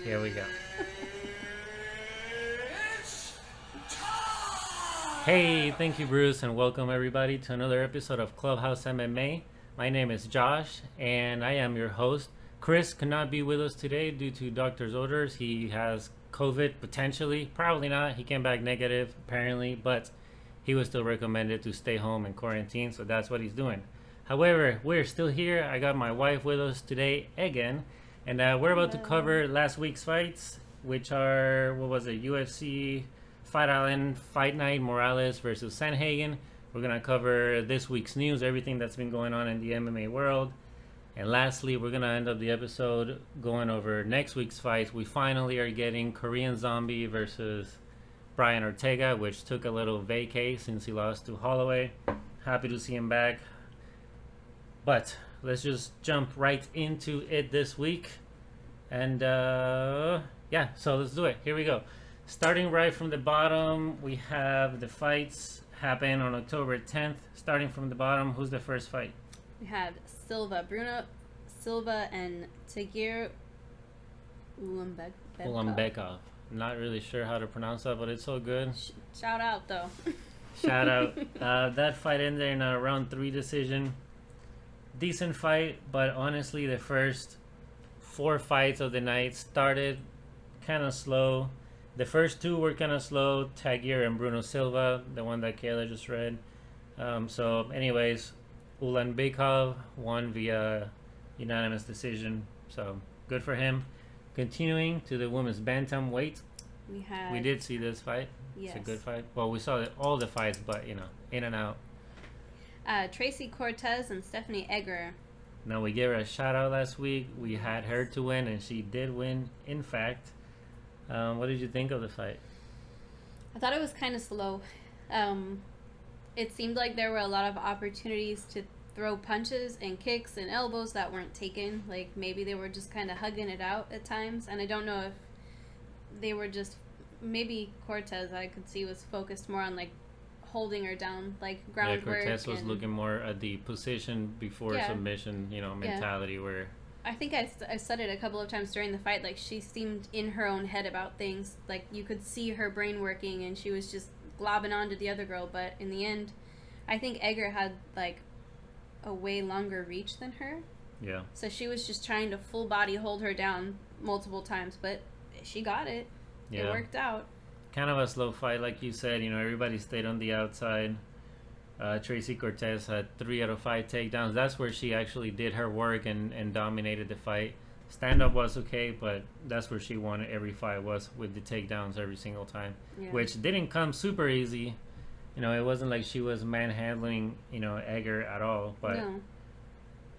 Here we go. Hey, thank you, Bruce, and welcome everybody to another episode of Clubhouse MMA. My name is Josh, and I am your host. Chris could not be with us today due to doctor's orders. He has COVID, potentially, probably not. He came back negative, apparently, but he was still recommended to stay home and quarantine, so that's what he's doing. However, we're still here. I got my wife with us today again, and we're about to cover last week's fights, which are, UFC Fight Island Fight Night, Moraes versus Sandhagen. We're going to cover this week's news, everything that's been going on in the MMA world. And lastly, we're going to end up the episode going over next week's fights. We finally are getting Korean Zombie versus Brian Ortega, which took a little vacay since he lost to Holloway. Happy to see him back. But let's just jump right into it this week. And yeah, so let's do it. Here we go. Starting right from the bottom, we have the fights happen on October 10th. Starting from the bottom, who's the first fight? We had Bruno Silva and Tagir Ulanbekov. Not really sure how to pronounce that, but it's so good. Shout out, though. Shout out. That fight ended in a round 3 decision. Decent fight, but honestly, the first 4 fights of the night started kind of slow. The first 2 were kind of slow, Tagir and Bruno Silva, the one that Kayla just read. So anyways, Ulanbekov won via unanimous decision, so good for him. Continuing to the women's bantamweight, we did see this fight. Yes. It's a good fight. Well, we saw all the fights, but in and out. Tracy Cortez and Stephanie Egger. Now, we gave her a shout out last week. We had her to win, and she did win, in fact. What did you think of the fight? I thought it was kind of slow. It seemed like there were a lot of opportunities to throw punches and kicks and elbows that weren't taken. Like, maybe they were just kind of hugging it out at times. And I don't know if they were just... Maybe Cortez, I could see, was focused more on, like, holding her down, like groundwork. Yeah, Cortez was looking more at the position before submission, mentality where... I think I said it a couple of times during the fight, like, she seemed in her own head about things. Like, you could see her brain working, and she was just globbing onto the other girl. But in the end, I think Egger had, like, a way longer reach than her. Yeah. So she was just trying to full body hold her down multiple times, but she got it. Yeah. It worked out. Kind of a slow fight, like you said. Everybody stayed on the outside. Tracy Cortez had 3 out of 5 takedowns. That's where she actually did her work and dominated the fight. Stand-up was okay, but that's where she won every fight, was with the takedowns every single time, which didn't come super easy. It wasn't like she was manhandling, Egger at all, but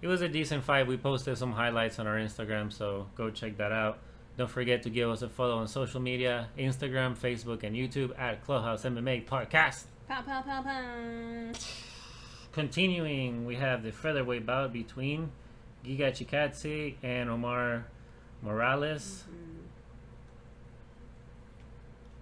it was a decent fight. We posted some highlights on our Instagram, so go check that out. Don't forget to give us a follow on social media, Instagram, Facebook, and YouTube at ClubhouseMMA Podcast. Pow, pow, pow, pow. Continuing, we have the featherweight bout between Giga Chikadze and Omar Moraes. Mm-hmm.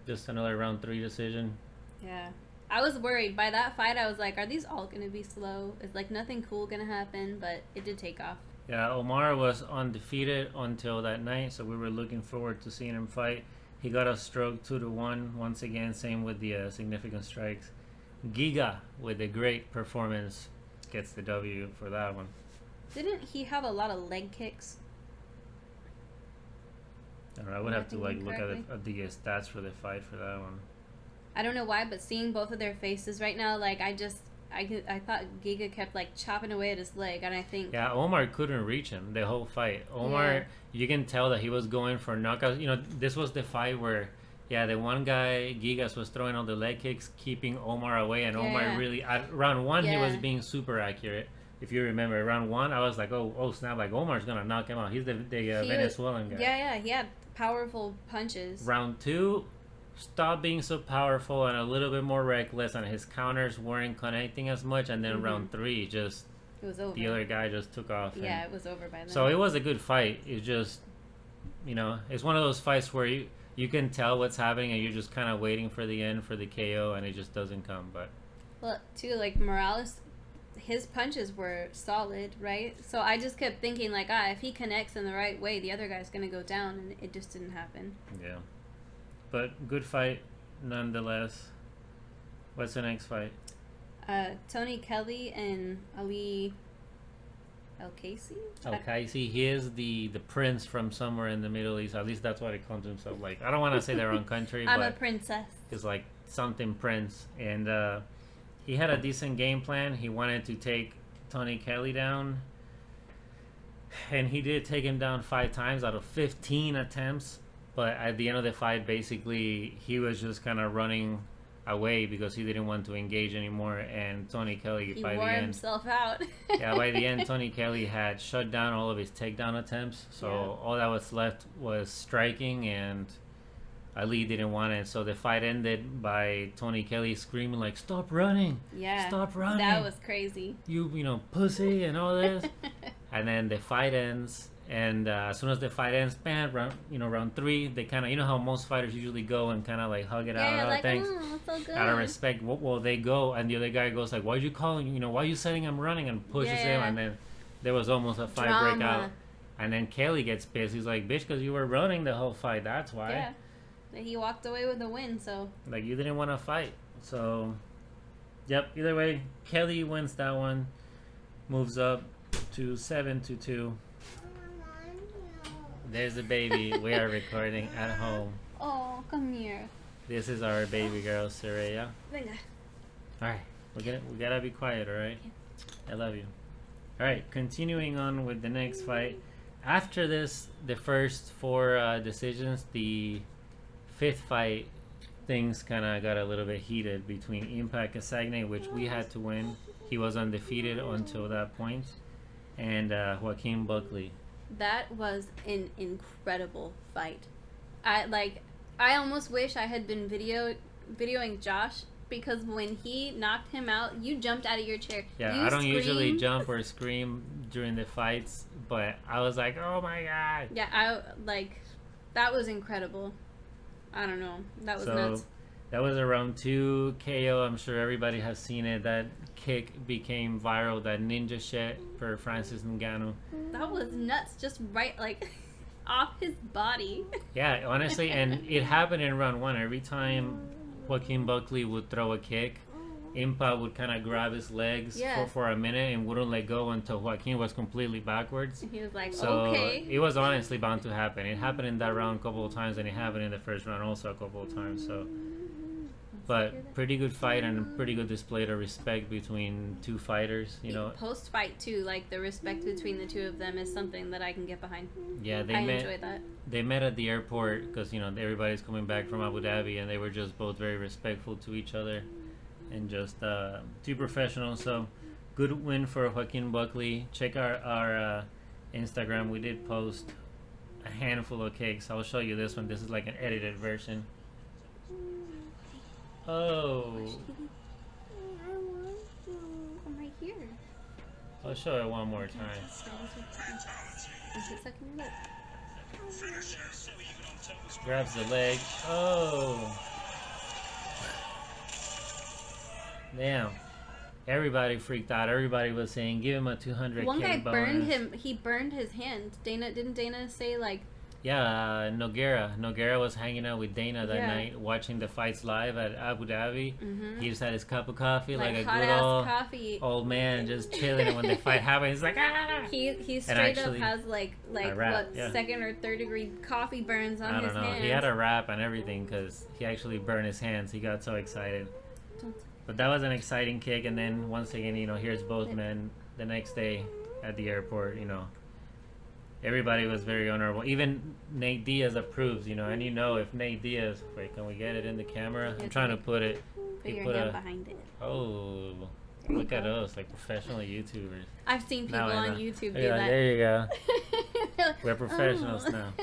Just another round 3 decision. Yeah. I was worried. By that fight, I was like, are these all going to be slow? Is, like, nothing cool going to happen? But it did take off. Yeah, Omar was undefeated until that night, so we were looking forward to seeing him fight. He got a stroke 2-1 once again, same with the significant strikes. Giga, with a great performance, gets the W for that one. Didn't he have a lot of leg kicks? I don't know, I would have to look at the stats for the fight for that one. I don't know why, but seeing both of their faces right now, like, I thought Giga kept, like, chopping away at his leg, and I think... Yeah, Omar couldn't reach him the whole fight. Omar, you can tell that he was going for knockouts. This was the fight where, the one guy, Gigas, was throwing all the leg kicks, keeping Omar away, and Omar really... At round 1, he was being super accurate. If you remember, round 1, I was like, oh snap, like, Omar's going to knock him out. He's the Venezuelan guy. Yeah, he had powerful punches. Round 2... stopped being so powerful and a little bit more reckless, and his counters weren't connecting as much, and then round 3 just it was over. The other guy just took off. Yeah, it was over by then. So it was a good fight. It just, it's one of those fights where you can tell what's happening and you're just kind of waiting for the end for the KO, and it just doesn't come. But too, like, Moraes, his punches were solid, right? So I just kept thinking, like, if he connects in the right way, the other guy's going to go down, and it just didn't happen. Yeah. But good fight, nonetheless. What's the next fight? Tony Kelly and Ali El-Casey? El-Casey, he is the prince from somewhere in the Middle East. At least that's what he calls himself. Like, I don't want to say their own country, I'm but a princess. it's like something prince. And he had a decent game plan. He wanted to take Tony Kelly down. And he did take him down 5 times out of 15 attempts. But at the end of the fight, basically, he was just kind of running away because he didn't want to engage anymore. And Tony Kelly, He by wore the end, himself out. yeah, by the end, Tony Kelly had shut down all of his takedown attempts. So all that was left was striking, and Ali didn't want it. So the fight ended by Tony Kelly screaming like, "Stop running! Yeah. Stop running! That was crazy. You know, pussy," and all this. And then the fight ends, and as soon as the fight ends, bam, round 3, they kind of, you know how most fighters usually go and kind of like hug it out. Yeah, like, thanks. oh, so good. Out of respect, well, they go, and the other guy goes like, "Why'd you call him? You know, why are you saying I'm running?" And pushes him, and then there was almost a fight breakout. And then Kelly gets pissed. He's like, "Bitch, because you were running the whole fight. That's why." Yeah. He walked away with the win, so. Like, you didn't want to fight. So, yep. Either way, Kelly wins that one. Moves up to 7-2. There's the baby. We are recording at home. Oh, come here. This is our baby girl, Saraya. Venga. All right, we gotta be quiet. All right. I love you. All right, continuing on with the next fight. After this, the first 4 decisions, the 5th fight, things kind of got a little bit heated between Impa and Adesanya, which we had to win. He was undefeated until that point, and Joaquin Buckley. That was an incredible fight. I almost wish I had been videoing Josh, because when he knocked him out, you jumped out of your chair. Yeah, you I don't screamed. usually jump or scream during the fights, but I was like, "Oh my god!" Yeah, that was incredible. I don't know, that was nuts. That was a round 2 KO. I'm sure everybody has seen it. That kick became viral. That ninja shit for Francis Ngannou. That was nuts, just right, like, off his body. Yeah, honestly, and it happened in round 1. Every time Joaquin Buckley would throw a kick, Impa would kind of grab his legs for a minute and wouldn't let go until Joaquin was completely backwards. He was like, so okay. It was honestly bound to happen. It happened in that round a couple of times, and it happened in the first round also a couple of times. So, but pretty good fight and a pretty good display of respect between 2 fighters. You know, post fight too, like the respect between the 2 of them is something that I can get behind. Yeah, I enjoy that. They met at the airport because everybody's coming back from Abu Dhabi, and they were just both very respectful to each other, and just 2 professionals. So good win for Joaquin Buckley. Check our Instagram. We did post a handful of kicks. I'll show you this one. This is like an edited version. Oh. I'm right here. I'll show it one more time. Grabs the leg. Oh. Damn. Everybody freaked out. Everybody was saying, give him a 200K One guy bonus. burned him. He burned his hand. Didn't Dana say, like... Yeah, Nogueira was hanging out with Dana that night, watching the fights live at Abu Dhabi. Mm-hmm. He just had his cup of coffee, like a hot good ass old man, just chilling. And when the fight happened, he's like, ah! He straight up has like second or third degree coffee burns on his hands. He had a wrap and everything because he actually burned his hands. He got so excited. But that was an exciting kick. And then once again, here's both men the next day at the airport. Everybody was very honorable. Even Nate Diaz approves, and if Nate Diaz... Wait, can we get it in the camera? I'm trying to put it... Put your hand behind it. Oh, look at us, like professional YouTubers. I've seen people on YouTube do that. There you go. We're professionals now.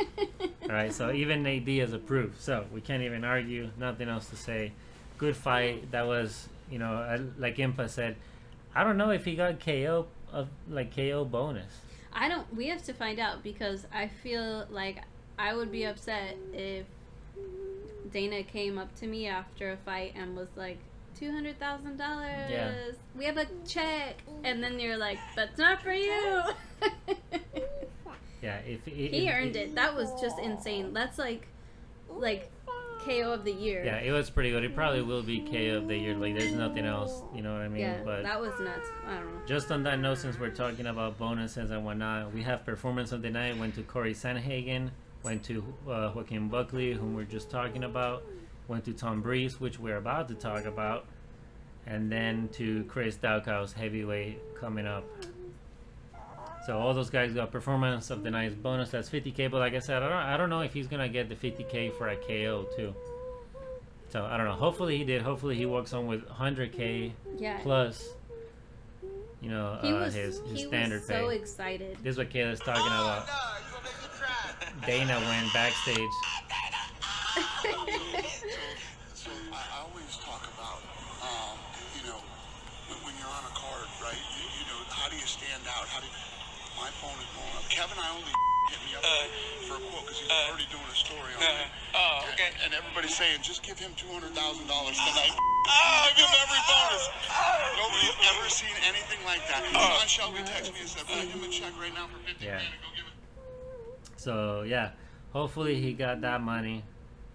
All right, so even Nate Diaz approves. So we can't even argue. Nothing else to say. Good fight. That was, like Impa said, I don't know if he got KO bonus. We have to find out, because I feel like I would be upset if Dana came up to me after a fight and was like, $200,000. Yeah. We have a check, and then you're like, "That's not for you." Yeah, he earned it. That was just insane. That's like KO of the year. Yeah, it was pretty good. It probably will be KO of the year. Like, there's nothing else, you know what I mean? Yeah, but that was nuts. I don't know. just on that note, since we're talking about bonuses and whatnot, we have performance of the night. Went to Corey Sandhagen, went to Joaquin Buckley, whom we're just talking about, went to Tom Breeze, which we're about to talk about, and then to Chris Daukaus, heavyweight, coming up. So all those guys got performance of the night's bonus. That's 50K, but like I said, I don't know if he's gonna get the 50K for a KO too. So I don't know. Hopefully he did. Hopefully he walks on with 100K plus. You know, his standard pay. He was so excited. This is what Kayla's talking about. Dana went backstage. So I always talk about, you know, when you're on a card, right? You know, how do you stand out? My phone is blowing up. Kevin, I only hit me up for a quote because he's already doing a story on it. Oh, okay. And everybody's saying, just give him $200,000 tonight. Give him every bonus. Nobody's ever seen anything like that. John Shelby texted me and said, write him a check right now for $50,000 and go give it. So yeah, hopefully he got that money.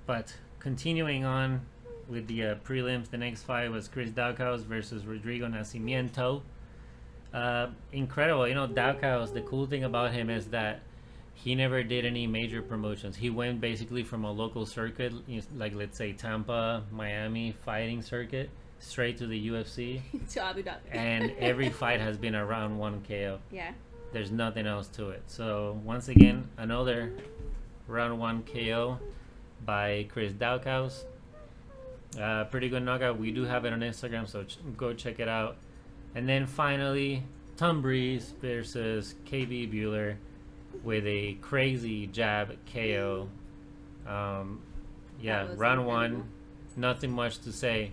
But continuing on with the prelims, the next fight was Chris Daukaus versus Rodrigo Nascimento. Incredible, you know. Daukaus, the cool thing about him is that he never did any major promotions. He went basically from a local circuit, like let's say Tampa, Miami fighting circuit, straight to the UFC. To Abu Dhabi. And every fight has been a round 1 KO. Yeah. There's nothing else to it. So once again, another round 1 KO by Chris Daukaus. Pretty good knockout. We do have it on Instagram, so go check it out. And then finally, Tom Breeze versus KB Bueller with a crazy jab KO. Yeah, round 1, nothing much to say.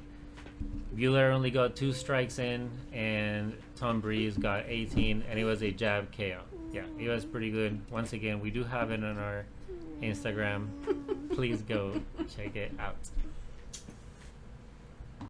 Bueller only got 2 strikes in, and Tom Breeze got 18, and it was a jab KO. Yeah, it was pretty good. Once again, we do have it on our Instagram. Please go check it out.